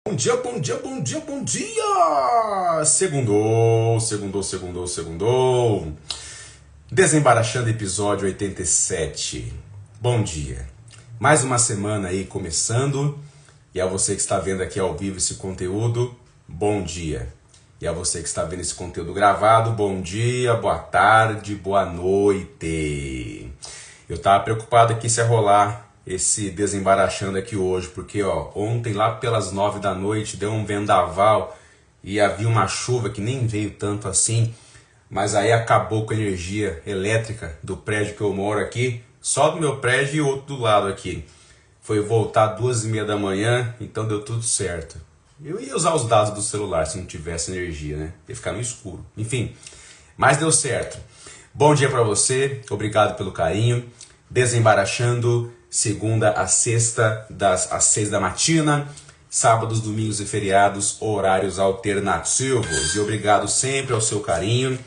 Bom dia, bom dia, bom dia, bom dia! Segundou, segundou, segundou, segundou. Desembaraxando episódio 87. Bom dia. Mais uma semana aí começando. E a você que está vendo aqui ao vivo esse conteúdo, bom dia. E a você que está vendo esse conteúdo gravado, bom dia, boa tarde, boa noite. Eu estava preocupado aqui se ia rolar esse desembaraxando aqui hoje, porque ontem lá pelas 9 da noite deu um vendaval e havia uma chuva que nem veio tanto assim, mas aí acabou com a energia elétrica do prédio que eu moro aqui, só do meu prédio e outro do lado aqui. Foi voltar 2h30 da manhã, então deu tudo certo. Eu ia usar os dados do celular se não tivesse energia, né? Ia ficar no escuro. Enfim, mas deu certo. Bom dia para você, obrigado pelo carinho. Desembaraxando, segunda a sexta, às 6 da matina, sábados, domingos e feriados, horários alternativos. E obrigado sempre ao seu carinho,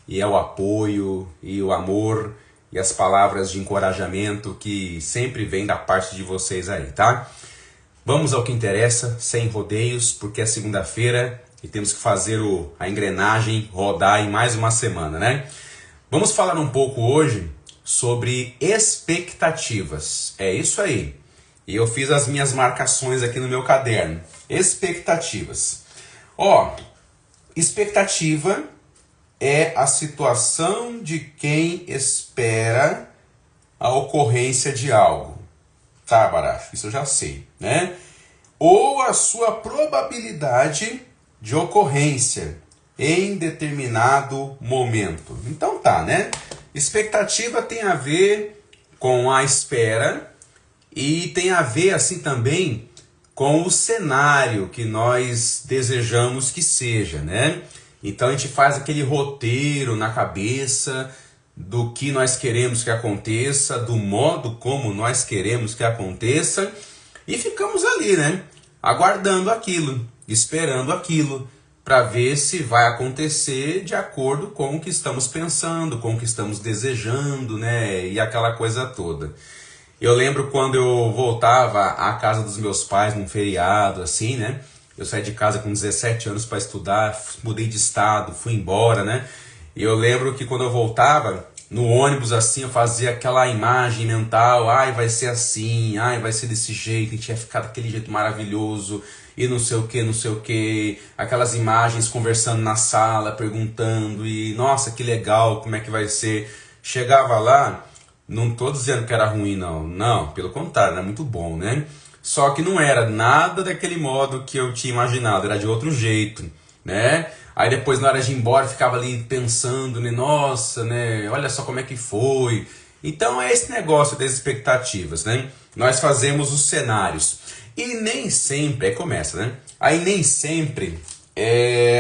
e ao apoio, e o amor, e as palavras de encorajamento que sempre vem da parte de vocês aí, tá? Vamos ao que interessa, sem rodeios, porque é segunda-feira e temos que fazer a engrenagem rodar em mais uma semana, né? Vamos falar um pouco hoje sobre expectativas. É isso aí. E eu fiz as minhas marcações aqui no meu caderno. Expectativas. Expectativa é a situação de quem espera a ocorrência de algo. Tá, Baracho? Isso eu já sei, né? Ou a sua probabilidade de ocorrência em determinado momento. Então tá, né? Expectativa tem a ver com a espera e tem a ver assim também com o cenário que nós desejamos que seja, né? Então a gente faz aquele roteiro na cabeça do que nós queremos que aconteça, do modo como nós queremos que aconteça e ficamos ali, né? Aguardando aquilo, esperando aquilo, para ver se vai acontecer de acordo com o que estamos pensando, com o que estamos desejando, né? E aquela coisa toda. Eu lembro quando eu voltava à casa dos meus pais num feriado, assim, né? Eu saí de casa com 17 anos para estudar, mudei de estado, fui embora, né? E eu lembro que quando eu voltava, no ônibus assim, eu fazia aquela imagem mental, ai, vai ser assim, ai, vai ser desse jeito, a gente ia ficar daquele jeito maravilhoso, e não sei o que, aquelas imagens conversando na sala, perguntando, e nossa, que legal, como é que vai ser. Chegava lá, não tô dizendo que era ruim não, pelo contrário, era muito bom, né? Só que não era nada daquele modo que eu tinha imaginado, era de outro jeito, né? Aí depois na hora de ir embora, ficava ali pensando, né? Nossa, né? Olha só como é que foi. Então é esse negócio das expectativas, né? Nós fazemos os cenários. E nem sempre, aí começa, né? Aí nem sempre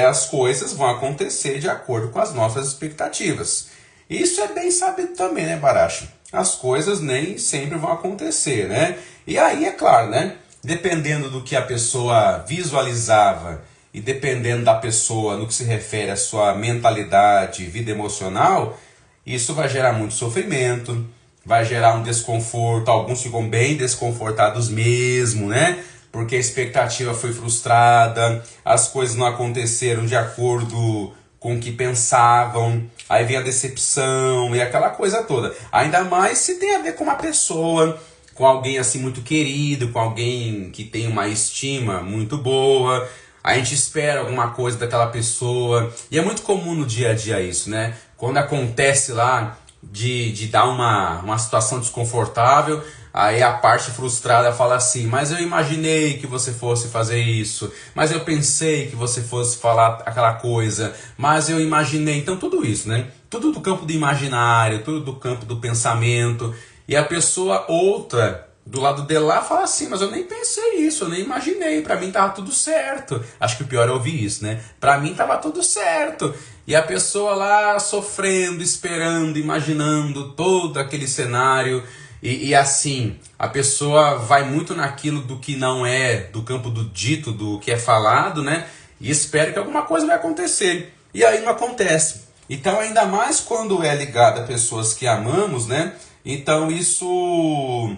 as coisas vão acontecer de acordo com as nossas expectativas. Isso é bem sabido também, né, Baracho? As coisas nem sempre vão acontecer, né? E aí, é claro, né? Dependendo do que a pessoa visualizava e dependendo da pessoa no que se refere à sua mentalidade, vida emocional, isso vai gerar muito sofrimento, vai gerar um desconforto, alguns ficam bem desconfortados mesmo, né? Porque a expectativa foi frustrada, as coisas não aconteceram de acordo com o que pensavam, aí vem a decepção e aquela coisa toda. Ainda mais se tem a ver com uma pessoa, com alguém assim muito querido, com alguém que tem uma estima muito boa. A gente espera alguma coisa daquela pessoa. E é muito comum no dia a dia isso, né? Quando acontece lá de dar uma situação desconfortável, aí a parte frustrada fala assim, mas eu imaginei que você fosse fazer isso, mas eu pensei que você fosse falar aquela coisa, mas eu imaginei. Então tudo isso, né? Tudo do campo do imaginário, tudo do campo do pensamento. E a pessoa outra do lado de lá fala assim, mas eu nem pensei isso, eu nem imaginei, pra mim tava tudo certo. Acho que o pior é ouvir isso, né? Pra mim tava tudo certo. E a pessoa lá sofrendo, esperando, imaginando todo aquele cenário. E assim, a pessoa vai muito naquilo do que não é, do campo do dito, do que é falado, né? E espera que alguma coisa vai acontecer. E aí não acontece. Então, ainda mais quando é ligado a pessoas que amamos, né? Então isso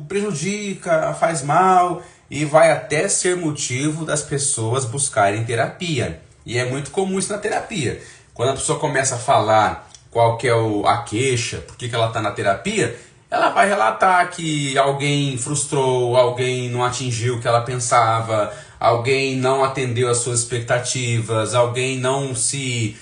prejudica, faz mal. e vai até ser motivo das pessoas buscarem terapia. E é muito comum isso na terapia. Quando a pessoa começa a falar qual que é a queixa, por que ela está na terapia, ela vai relatar que alguém frustrou, alguém não atingiu o que ela pensava, alguém não atendeu às suas expectativas, alguém não se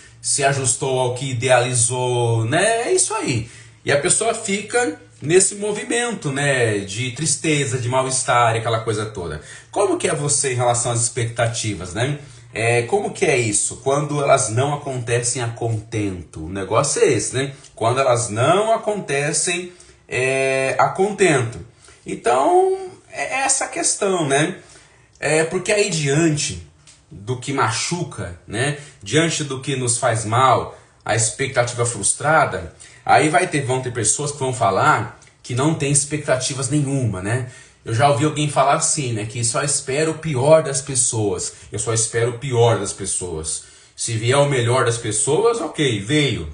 ajustou ao que idealizou, né? É isso aí. E a pessoa fica nesse movimento, né, de tristeza, de mal-estar, aquela coisa toda. Como que é você em relação às expectativas, né? Como que é isso? Quando elas não acontecem a contento. O negócio é esse, né? Quando elas não acontecem a contento. Então, é essa questão, né? Porque aí diante do que machuca, né? Diante do que nos faz mal, a expectativa frustrada, aí vão ter pessoas que vão falar que não tem expectativas nenhuma, né? Eu já ouvi alguém falar assim, né? Que só espera o pior das pessoas. Eu só espero o pior das pessoas. Se vier o melhor das pessoas, ok, veio.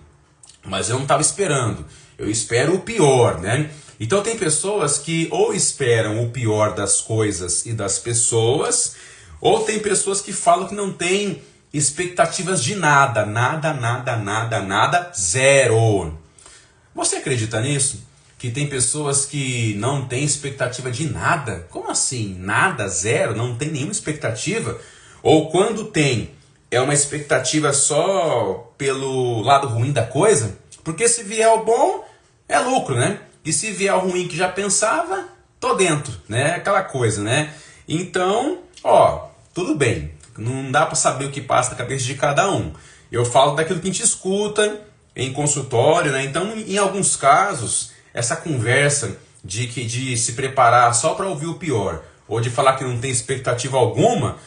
Mas eu não estava esperando. Eu espero o pior, né? Então tem pessoas que ou esperam o pior das coisas e das pessoas, ou tem pessoas que falam que não tem expectativas de nada. Nada, nada, nada, nada, zero. Você acredita nisso? Que tem pessoas que não têm expectativa de nada? Como assim? Nada, zero, não tem nenhuma expectativa? Ou quando tem, é uma expectativa só pelo lado ruim da coisa? Porque se vier o bom, é lucro, né? E se vier o ruim que já pensava, tô dentro, né? Aquela coisa, né? Então, tudo bem. Não dá para saber o que passa na cabeça de cada um. Eu falo daquilo que a gente escuta em consultório, né? Então, em alguns casos, essa conversa de se preparar só para ouvir o pior, ou de falar que não tem expectativa alguma,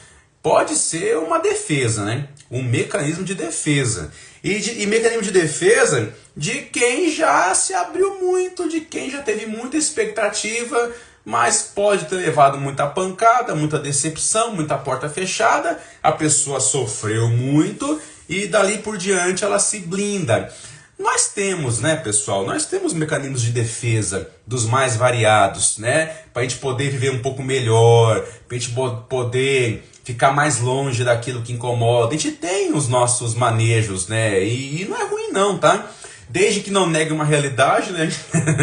pode ser uma defesa, né? Um mecanismo de defesa. E mecanismo de defesa de quem já se abriu muito, de quem já teve muita expectativa, mas pode ter levado muita pancada, muita decepção, muita porta fechada, a pessoa sofreu muito e dali por diante ela se blinda. Nós temos, né, pessoal, nós temos mecanismos de defesa dos mais variados, né, para a gente poder viver um pouco melhor, para a gente poder ficar mais longe daquilo que incomoda. A gente tem os nossos manejos, né, e não é ruim não, tá? Desde que não negue uma realidade, né,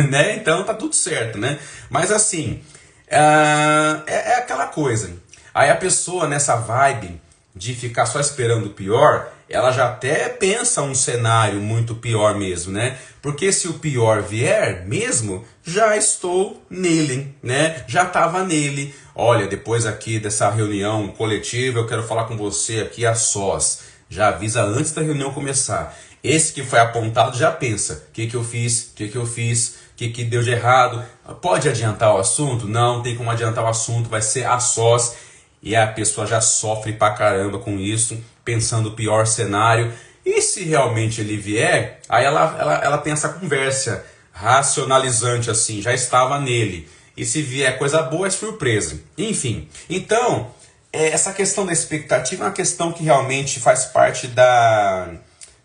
né, então tá tudo certo, né. Mas assim, é aquela coisa. Aí a pessoa nessa vibe de ficar só esperando o pior, ela já até pensa um cenário muito pior mesmo, né? Porque se o pior vier mesmo, já estou nele, né? Já estava nele. Olha, depois aqui dessa reunião coletiva, eu quero falar com você aqui a sós. Já avisa antes da reunião começar. Esse que foi apontado já pensa, o que eu fiz, o que deu de errado. Pode adiantar o assunto? Não, tem como adiantar o assunto, vai ser a sós. E a pessoa já sofre pra caramba com isso, pensando o pior cenário. E se realmente ele vier, aí ela tem essa conversa racionalizante assim, já estava nele. E se vier coisa boa, é surpresa. Enfim, então, essa questão da expectativa é uma questão que realmente faz parte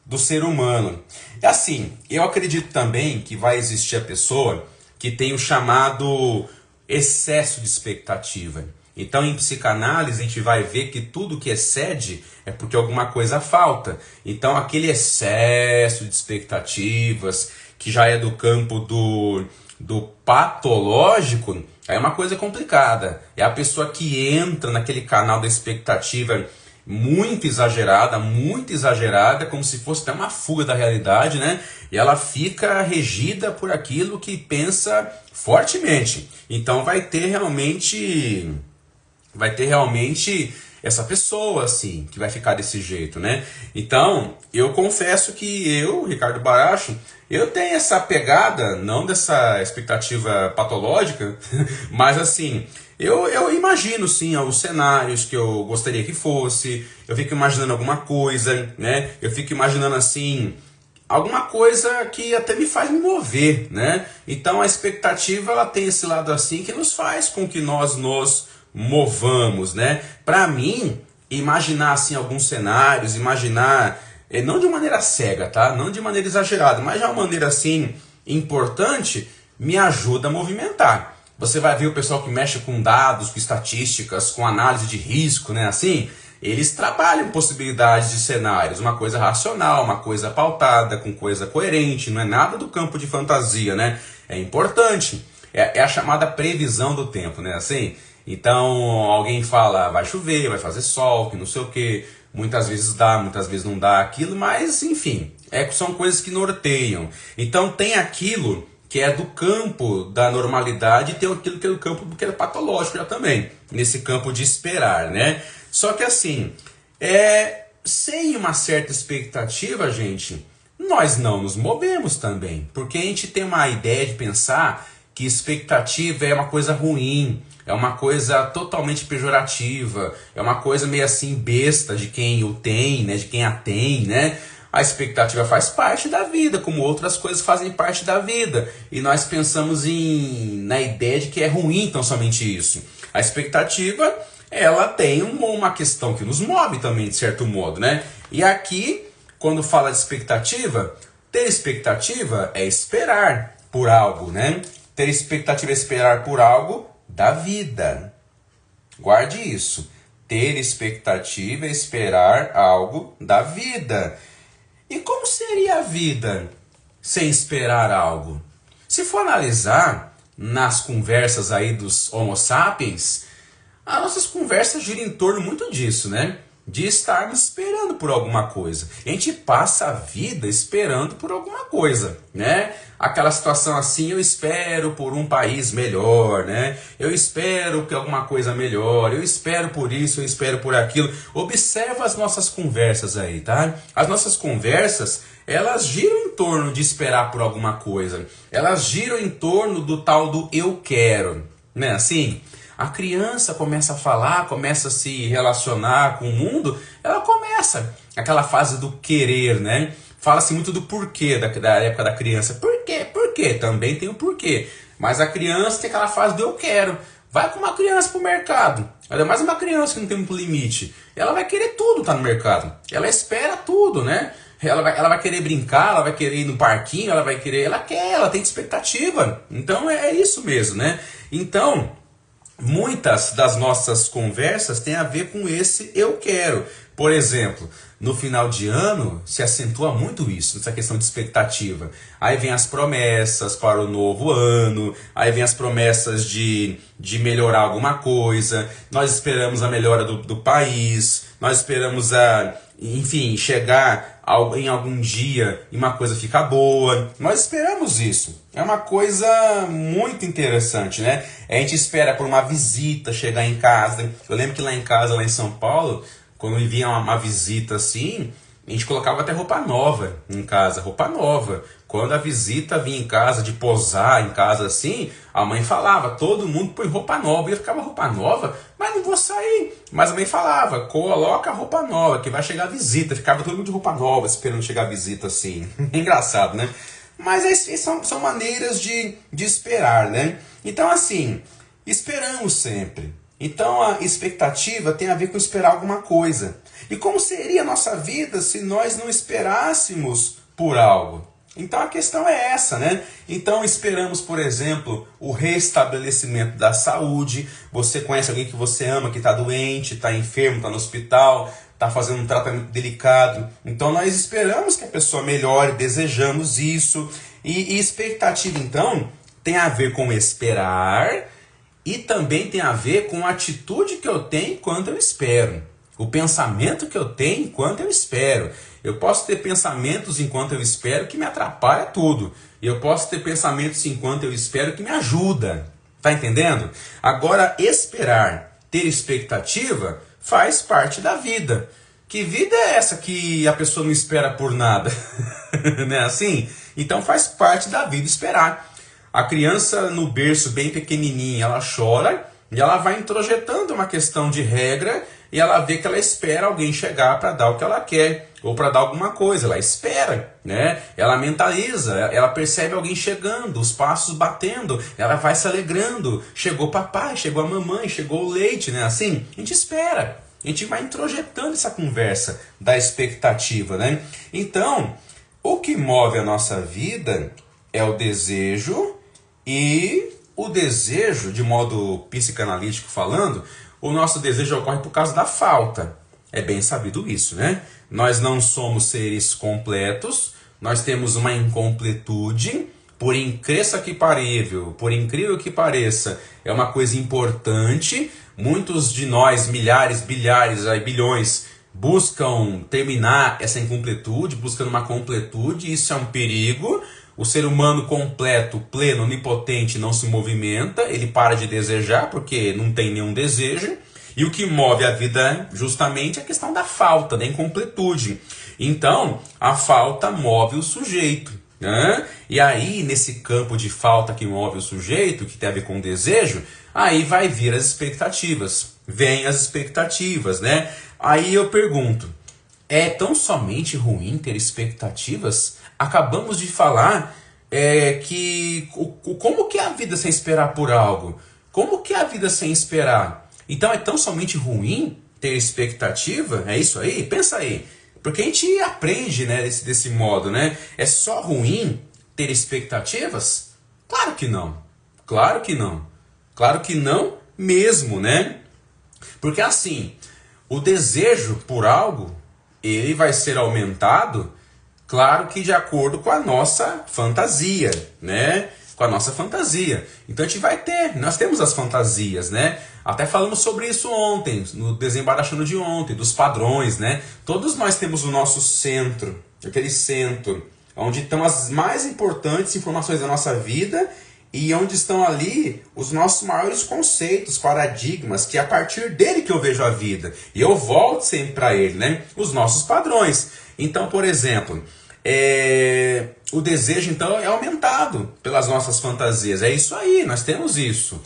do ser humano. E assim, eu acredito também que vai existir a pessoa que tem o chamado excesso de expectativa. Então, em psicanálise, a gente vai ver que tudo que excede é porque alguma coisa falta. Então, aquele excesso de expectativas, que já é do campo do patológico, é uma coisa complicada. É a pessoa que entra naquele canal da expectativa muito exagerada, como se fosse até uma fuga da realidade, né? E ela fica regida por aquilo que pensa fortemente. Então, vai ter realmente essa pessoa, assim, que vai ficar desse jeito, né? Então, eu confesso que eu, Ricardo Baracho, eu tenho essa pegada, não dessa expectativa patológica, mas assim, eu imagino, sim, os cenários que eu gostaria que fosse, eu fico imaginando alguma coisa, né? Eu fico imaginando, assim, alguma coisa que até me faz me mover, né? Então, a expectativa, ela tem esse lado, assim, que nos faz com que nós nos movamos, né? Para mim, imaginar assim alguns cenários, imaginar, não de maneira cega, tá? Não de maneira exagerada, mas de uma maneira assim importante, me ajuda a movimentar. Você vai ver o pessoal que mexe com dados, com estatísticas, com análise de risco, né? Assim, eles trabalham possibilidades de cenários, uma coisa racional, uma coisa pautada, com coisa coerente, não é nada do campo de fantasia, né? É importante. É a chamada previsão do tempo, né? Assim, então alguém fala, vai chover, vai fazer sol, que não sei o quê. Muitas vezes dá, muitas vezes não dá aquilo, mas enfim, são coisas que norteiam. Então tem aquilo que é do campo da normalidade e tem aquilo que é do campo que é patológico já também, nesse campo de esperar, né? Só que assim, sem uma certa expectativa, gente, nós não nos movemos também, porque a gente tem uma ideia de pensar que expectativa é uma coisa ruim, é uma coisa totalmente pejorativa, é uma coisa meio assim besta de quem o tem, né, de quem a tem, né? A expectativa faz parte da vida, como outras coisas fazem parte da vida. E nós pensamos na ideia de que é ruim tão somente isso. A expectativa, ela tem uma questão que nos move também, de certo modo, né? E aqui, quando fala de expectativa, ter expectativa é esperar por algo, né? Ter expectativa é esperar por algo da vida. Guarde isso. Ter expectativa é esperar algo da vida. E como seria a vida sem esperar algo? Se for analisar nas conversas aí dos Homo sapiens, as nossas conversas giram em torno muito disso, né? De estarmos esperando por alguma coisa. A gente passa a vida esperando por alguma coisa, né? Aquela situação assim, eu espero por um país melhor, né? Eu espero que alguma coisa melhore, eu espero por isso, eu espero por aquilo. Observa as nossas conversas aí, tá? As nossas conversas, elas giram em torno de esperar por alguma coisa. Elas giram em torno do tal do eu quero, né? Assim, a criança começa a falar, começa a se relacionar com o mundo, ela começa aquela fase do querer, né? Fala-se muito do porquê da época da criança. Por quê? Por quê? Também tem o porquê. Mas a criança tem aquela fase do eu quero. Vai com uma criança pro mercado. Ainda mais uma criança que não tem muito limite. Ela vai querer tudo tá no mercado. Ela espera tudo, né? Ela vai querer brincar, ela vai querer ir no parquinho, ela tem expectativa. Então é isso mesmo, né? Então, muitas das nossas conversas têm a ver com esse eu quero. Por exemplo, no final de ano se acentua muito isso, essa questão de expectativa. Aí vem as promessas para o novo ano, aí vem as promessas de melhorar alguma coisa, nós esperamos a melhora do país, nós esperamos enfim, chegar em algum dia e uma coisa ficar boa. Nós esperamos isso. É uma coisa muito interessante, né? A gente espera por uma visita chegar em casa. Eu lembro que lá em casa, lá em São Paulo, quando vinha uma visita assim, a gente colocava até roupa nova em casa, roupa nova. Quando a visita vinha em casa, de posar em casa assim, a mãe falava, todo mundo põe roupa nova. E eu ficava, roupa nova? Mas não vou sair. Mas a mãe falava, coloca a roupa nova, que vai chegar a visita. Ficava todo mundo de roupa nova, esperando chegar a visita assim. Engraçado, né? Mas são maneiras de esperar, né? Então assim, esperamos sempre. Então a expectativa tem a ver com esperar alguma coisa. E como seria a nossa vida se nós não esperássemos por algo? Então a questão é essa, né? Então esperamos, por exemplo, o restabelecimento da saúde. Você conhece alguém que você ama, que está doente, está enfermo, está no hospital, está fazendo um tratamento delicado. Então nós esperamos que a pessoa melhore, desejamos isso. E expectativa, então, tem a ver com esperar e também tem a ver com a atitude que eu tenho enquanto eu espero. O pensamento que eu tenho enquanto eu espero. Eu posso ter pensamentos enquanto eu espero que me atrapalha tudo. E eu posso ter pensamentos enquanto eu espero que me ajuda. Tá entendendo? Agora, esperar, ter expectativa, faz parte da vida. Que vida é essa que a pessoa não espera por nada? Não é assim? Então faz parte da vida esperar. A criança no berço bem pequenininha, ela chora e ela vai introjetando uma questão de regra e ela vê que ela espera alguém chegar para dar o que ela quer ou para dar alguma coisa, ela espera, né? Ela mentaliza, ela percebe alguém chegando, os passos batendo, ela vai se alegrando, chegou papai, chegou a mamãe, chegou o leite, né? Assim, a gente espera, a gente vai introjetando essa conversa da expectativa, né? Então, o que move a nossa vida é o desejo e o desejo, de modo psicanalítico falando, o nosso desejo ocorre por causa da falta. É bem sabido isso, né? Nós não somos seres completos, nós temos uma incompletude, por incrível que pareça, é uma coisa importante. Muitos de nós, milhares, bilhares, bilhões, buscam terminar essa incompletude, buscando uma completude, isso é um perigo. O ser humano completo, pleno, onipotente não se movimenta, ele para de desejar porque não tem nenhum desejo. E o que move a vida justamente é a questão da falta, da incompletude. Então, a falta move o sujeito, né? E aí, nesse campo de falta que move o sujeito, que tem a ver com o desejo, aí vai vir as expectativas. Vêm as expectativas, né? Aí eu pergunto, é tão somente ruim ter expectativas? Acabamos de falar como que é a vida sem esperar por algo? Como que é a vida sem esperar? Então é tão somente ruim ter expectativa? É isso aí? Pensa aí. Porque a gente aprende, né, desse modo, né? É só ruim ter expectativas? Claro que não. Claro que não. Claro que não mesmo, né? Porque assim, o desejo por algo, ele vai ser aumentado, claro que de acordo com a nossa fantasia, né? Com a nossa fantasia. Então a gente vai ter, nós temos as fantasias, né? Até falamos sobre isso ontem, no Desembaraçando de ontem, dos padrões, né? Todos nós temos o nosso centro, aquele centro, onde estão as mais importantes informações da nossa vida e onde estão ali os nossos maiores conceitos, paradigmas, que é a partir dele que eu vejo a vida. E eu volto sempre para ele, né? Os nossos padrões. Então, por exemplo, o desejo então é aumentado pelas nossas fantasias. É isso aí, nós temos isso.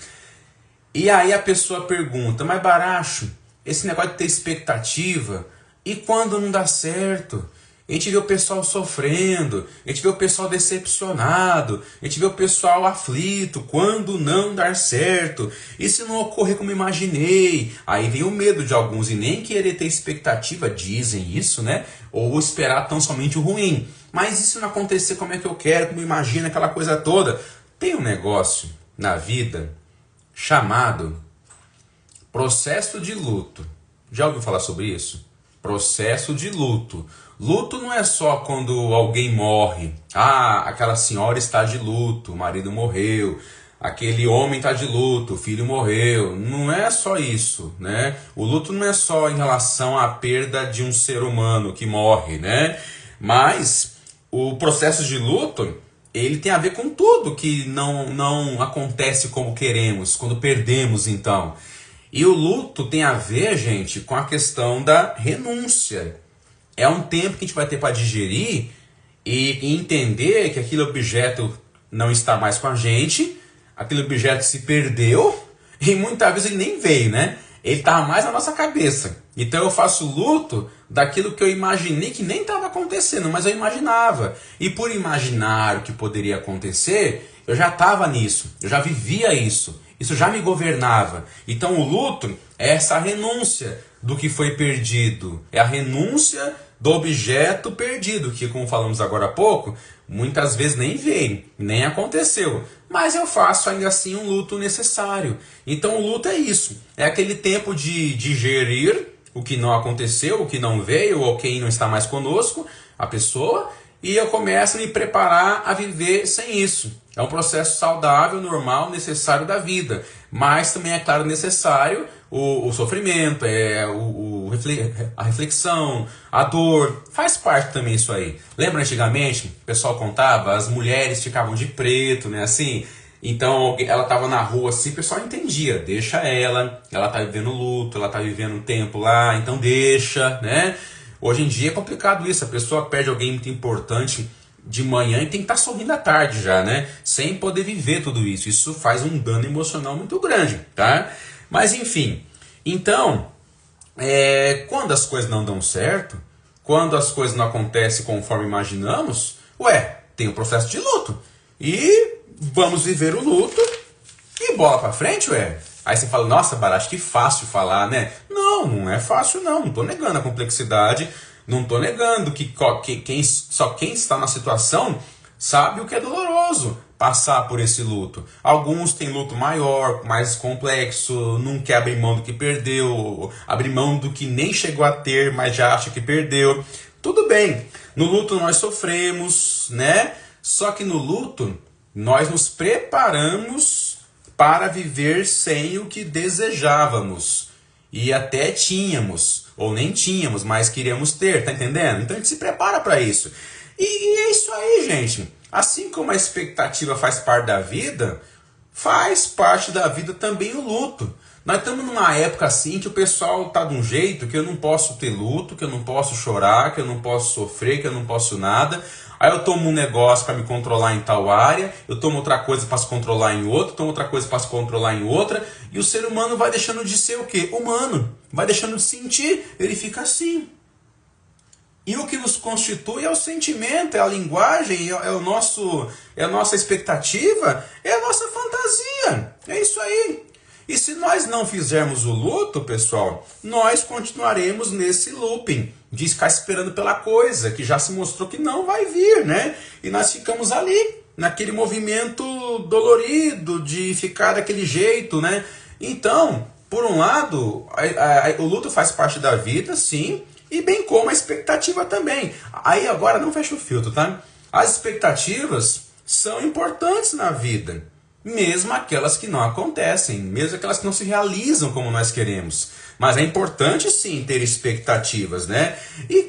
E aí a pessoa pergunta, mas Baracho, esse negócio de ter expectativa, e quando não dá certo? A gente vê o pessoal sofrendo, a gente vê o pessoal decepcionado, a gente vê o pessoal aflito, quando não dar certo, e se não ocorrer como imaginei? Aí vem o medo de alguns e nem querer ter expectativa, dizem isso, né? Ou esperar tão somente o ruim. Mas e se não acontecer como é que eu quero, como imagina, aquela coisa toda? Tem um negócio na vida chamado processo de luto. Já ouviu falar sobre isso? Processo de luto. Luto não é só quando alguém morre. Ah, aquela senhora está de luto, o marido morreu. Aquele homem está de luto, o filho morreu. Não é só isso, né? O luto não é só em relação à perda de um ser humano que morre, né? Mas o processo de luto, ele tem a ver com tudo que não acontece como queremos, quando perdemos então. E o luto tem a ver, gente, com a questão da renúncia. É um tempo que a gente vai ter para digerir e entender que aquele objeto não está mais com a gente, aquele objeto se perdeu e muitas vezes ele nem veio, né? Ele estava mais na nossa cabeça. Então eu faço luto daquilo que eu imaginei que nem estava acontecendo, mas eu imaginava. E por imaginar o que poderia acontecer, eu já estava nisso, eu já vivia isso. Isso já me governava. Então o luto é essa renúncia do que foi perdido. É a renúncia do objeto perdido, que como falamos agora há pouco, muitas vezes nem veio, nem aconteceu. Mas eu faço ainda assim um luto necessário. Então o luto é isso. É aquele tempo de digerir o que não aconteceu, o que não veio, ou quem não está mais conosco, a pessoa, e eu começo a me preparar a viver sem isso. É um processo saudável, normal, necessário da vida. Mas também é claro necessário o sofrimento, a reflexão, a dor. Faz parte também isso aí. Lembra antigamente, o pessoal contava, as mulheres ficavam de preto, né? Assim, então ela estava na rua assim, o pessoal entendia. Deixa ela está vivendo luto, ela está vivendo um tempo lá, então deixa, né? Hoje em dia é complicado isso, a pessoa perde alguém muito importante de manhã e tem que estar sorrindo à tarde já, né? Sem poder viver tudo isso. Isso faz um dano emocional muito grande, tá? Mas enfim, então, quando as coisas não dão certo, quando as coisas não acontecem conforme imaginamos, tem o processo de luto. E vamos viver o luto e bola pra frente, Aí você fala, nossa, Baracho, que fácil falar, né? Não é fácil não tô negando a complexidade, não tô negando que quem está na situação sabe o que é doloroso. passar por esse luto. Alguns têm luto maior, mais complexo, não quer abrir mão do que perdeu, abrir mão do que nem chegou a ter, mas já acha que perdeu. Tudo bem, no luto nós sofremos, né? Só que no luto nós nos preparamos para viver sem o que desejávamos. E até tínhamos, ou nem tínhamos, mas queríamos ter, tá entendendo? Então a gente se prepara para isso. E é isso aí, gente. Assim como a expectativa faz parte da vida, faz parte da vida também o luto. Nós estamos numa época assim que o pessoal tá de um jeito que eu não posso ter luto, que eu não posso chorar, que eu não posso sofrer, que eu não posso nada. Aí eu tomo um negócio para me controlar em tal área, eu tomo outra coisa para se controlar em outra, tomo outra coisa para se controlar em outra, e o ser humano vai deixando de ser o quê? Humano. Vai deixando de sentir, ele fica assim. E o que nos constitui é o sentimento, é a linguagem, é a nossa expectativa, é a nossa fantasia. É isso aí. E se nós não fizermos o luto, pessoal, nós continuaremos nesse looping de ficar esperando pela coisa que já se mostrou que não vai vir, né? E nós ficamos ali, naquele movimento dolorido de ficar daquele jeito, né? Então, por um lado, o luto faz parte da vida, sim, e bem como a expectativa também. Aí agora não fecha o filtro, tá? As expectativas são importantes na vida, mesmo aquelas que não acontecem, mesmo aquelas que não se realizam como nós queremos. Mas é importante sim ter expectativas, né? E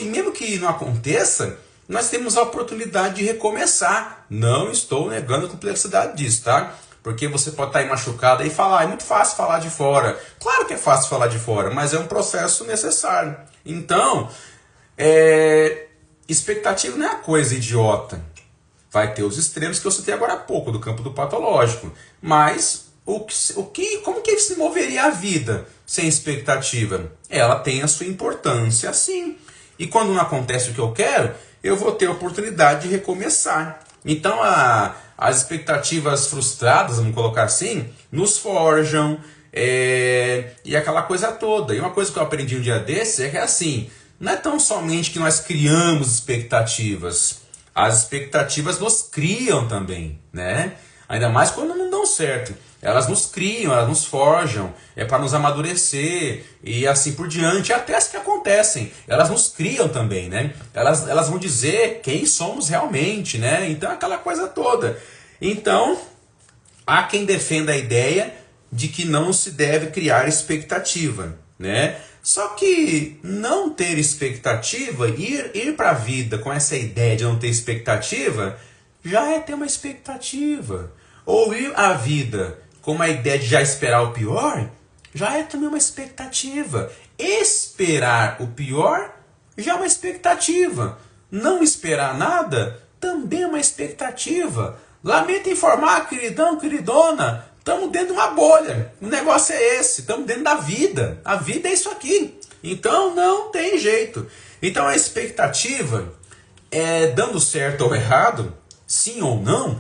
mesmo que não aconteça, nós temos a oportunidade de recomeçar. Não estou negando a complexidade disso, tá? Porque você pode estar aí machucado e falar, é muito fácil falar de fora. Claro que é fácil falar de fora, mas é um processo necessário. Então, expectativa não é uma coisa idiota. Vai ter os extremos que eu citei agora há pouco, do campo do patológico. Mas, como que se moveria a vida sem expectativa? Ela tem a sua importância, sim. E quando não acontece o que eu quero, eu vou ter a oportunidade de recomeçar. Então, as expectativas frustradas, vamos colocar assim, nos forjam, e aquela coisa toda. E uma coisa que eu aprendi um dia desses é que assim, não é tão somente que nós criamos expectativas, as expectativas nos criam também, né? Ainda mais quando não dão certo. Elas nos criam, elas nos forjam, é para nos amadurecer e assim por diante, até as que acontecem. Elas nos criam também, né? Elas vão dizer quem somos realmente, né? Então aquela coisa toda. Então, há quem defenda a ideia de que não se deve criar expectativa, né? Só que não ter expectativa, ir para a vida com essa ideia de não ter expectativa, já é ter uma expectativa. Ou ir à vida com uma ideia de já esperar o pior, já é também uma expectativa. Esperar o pior já é uma expectativa. Não esperar nada também é uma expectativa. Lamento informar, queridão, queridona, estamos dentro de uma bolha. O negócio é esse, estamos dentro da vida. A vida é isso aqui. Então não tem jeito. Então a expectativa, dando certo ou errado, sim ou não,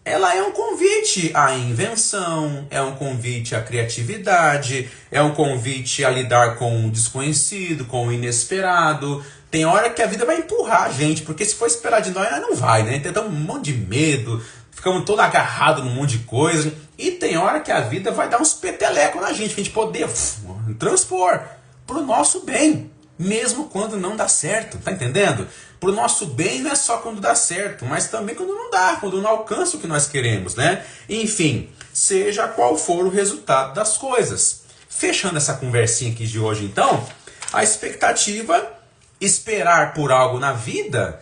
ela é um convite à invenção, é um convite à criatividade, é um convite a lidar com o desconhecido, com o inesperado. Tem hora que a vida vai empurrar a gente, porque se for esperar de nós não vai, né? Então um monte de medo, ficamos todo agarrados num monte de coisa. E tem hora que a vida vai dar uns petelecos na gente, pra gente poder transpor pro nosso bem, mesmo quando não dá certo, tá entendendo? Pro nosso bem não é só quando dá certo, mas também quando não dá, quando não alcança o que nós queremos, né? Enfim, seja qual for o resultado das coisas. Fechando essa conversinha aqui de hoje, então, a expectativa, esperar por algo na vida,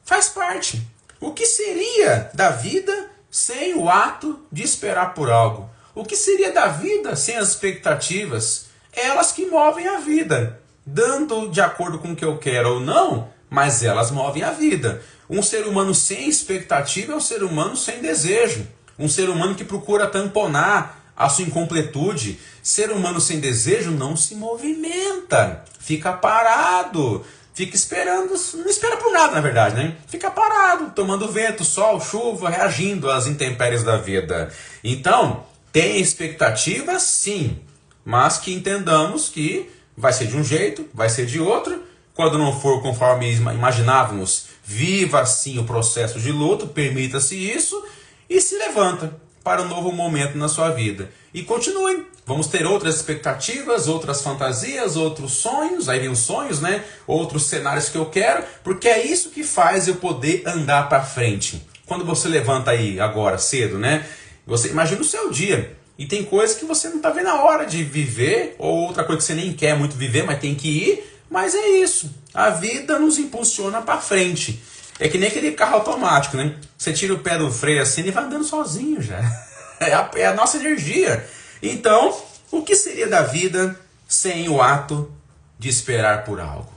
faz parte. O que seria da vida sem o ato de esperar por algo? O que seria da vida sem as expectativas? Elas que movem a vida, dando de acordo com o que eu quero ou não, mas elas movem a vida. Um ser humano sem expectativa é um ser humano sem desejo. Um ser humano que procura tamponar a sua incompletude. Ser humano sem desejo não se movimenta, fica parado. Fica esperando, não espera por nada na verdade, né? Fica parado, tomando vento, sol, chuva, reagindo às intempéries da vida. Então, tem expectativa sim, mas que entendamos que vai ser de um jeito, vai ser de outro. Quando não for conforme imaginávamos, viva sim o processo de luto, permita-se isso. e se levanta para um novo momento na sua vida. E continue. Vamos ter outras expectativas, outras fantasias, outros sonhos. Aí vem os sonhos, né? Outros cenários que eu quero, porque é isso que faz eu poder andar para frente. Quando você levanta aí agora cedo, né? Você imagina o seu dia. E tem coisas que você não está vendo a hora de viver, ou outra coisa que você nem quer muito viver, mas tem que ir. Mas é isso. A vida nos impulsiona para frente. É que nem aquele carro automático, né? Você tira o pé do freio assim e vai andando sozinho já. É a nossa energia. Então, o que seria da vida sem o ato de esperar por algo?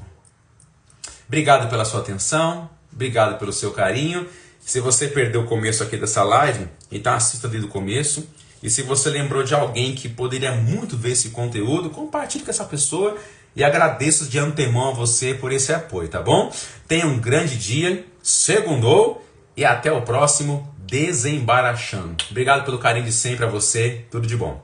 Obrigado pela sua atenção. Obrigado pelo seu carinho. Se você perdeu o começo aqui dessa live, então assista desde o começo. E se você lembrou de alguém que poderia muito ver esse conteúdo, compartilhe com essa pessoa. E agradeço de antemão a você por esse apoio, tá bom? Tenha um grande dia, segundou, e até o próximo Desembaraxando. Obrigado pelo carinho de sempre a você, tudo de bom.